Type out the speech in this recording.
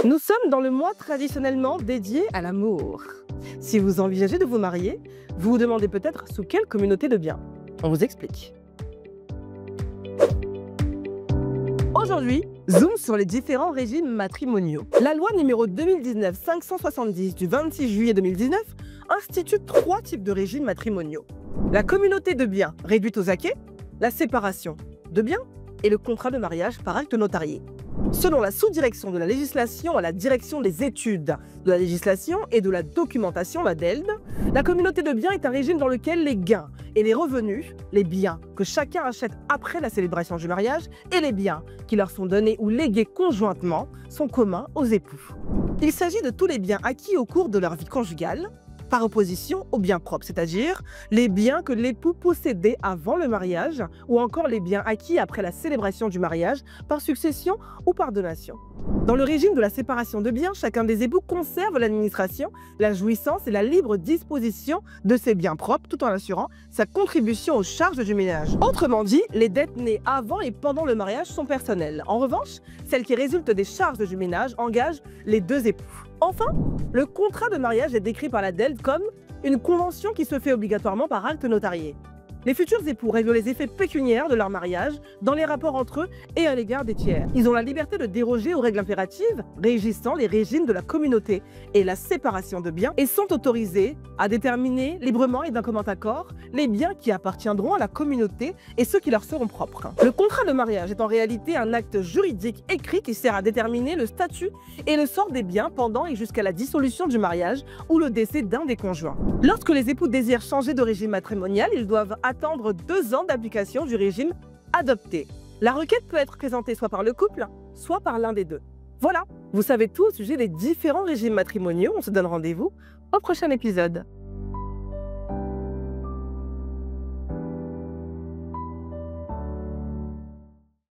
Nous sommes dans le mois traditionnellement dédié à l'amour. Si vous envisagez de vous marier, vous vous demandez peut-être sous quelle communauté de biens. On vous explique. Aujourd'hui, zoom sur les différents régimes matrimoniaux. La loi numéro 2019-570 du 26 juillet 2019 institue 3 types de régimes matrimoniaux. La communauté de biens réduite aux acquêts, la séparation de biens et le contrat de mariage par acte notarié. Selon la sous-direction de la législation à la direction des études de la législation et de la documentation, la DELD, la communauté de biens est un régime dans lequel les gains et les revenus, les biens que chacun achète après la célébration du mariage et les biens qui leur sont donnés ou légués conjointement sont communs aux époux. Il s'agit de tous les biens acquis au cours de leur vie conjugale, par opposition aux biens propres, c'est-à-dire les biens que l'époux possédait avant le mariage ou encore les biens acquis après la célébration du mariage par succession ou par donation. Dans le régime de la séparation de biens, chacun des époux conserve l'administration, la jouissance et la libre disposition de ses biens propres tout en assurant sa contribution aux charges du ménage. Autrement dit, les dettes nées avant et pendant le mariage sont personnelles. En revanche, celles qui résultent des charges du ménage engagent les deux époux. Enfin, le contrat de mariage est décrit par la DELD comme une convention qui se fait obligatoirement par acte notarié. Les futurs époux règlent les effets pécuniaires de leur mariage dans les rapports entre eux et à l'égard des tiers. Ils ont la liberté de déroger aux règles impératives régissant les régimes de la communauté et la séparation de biens et sont autorisés à déterminer librement et d'un commun accord les biens qui appartiendront à la communauté et ceux qui leur seront propres. Le contrat de mariage est en réalité un acte juridique écrit qui sert à déterminer le statut et le sort des biens pendant et jusqu'à la dissolution du mariage ou le décès d'un des conjoints. Lorsque les époux désirent changer de régime matrimonial, ils doivent attendre 2 ans d'application du régime adopté. La requête peut être présentée soit par le couple, soit par l'un des deux. Voilà, vous savez tout au sujet des différents régimes matrimoniaux. On se donne rendez-vous au prochain épisode.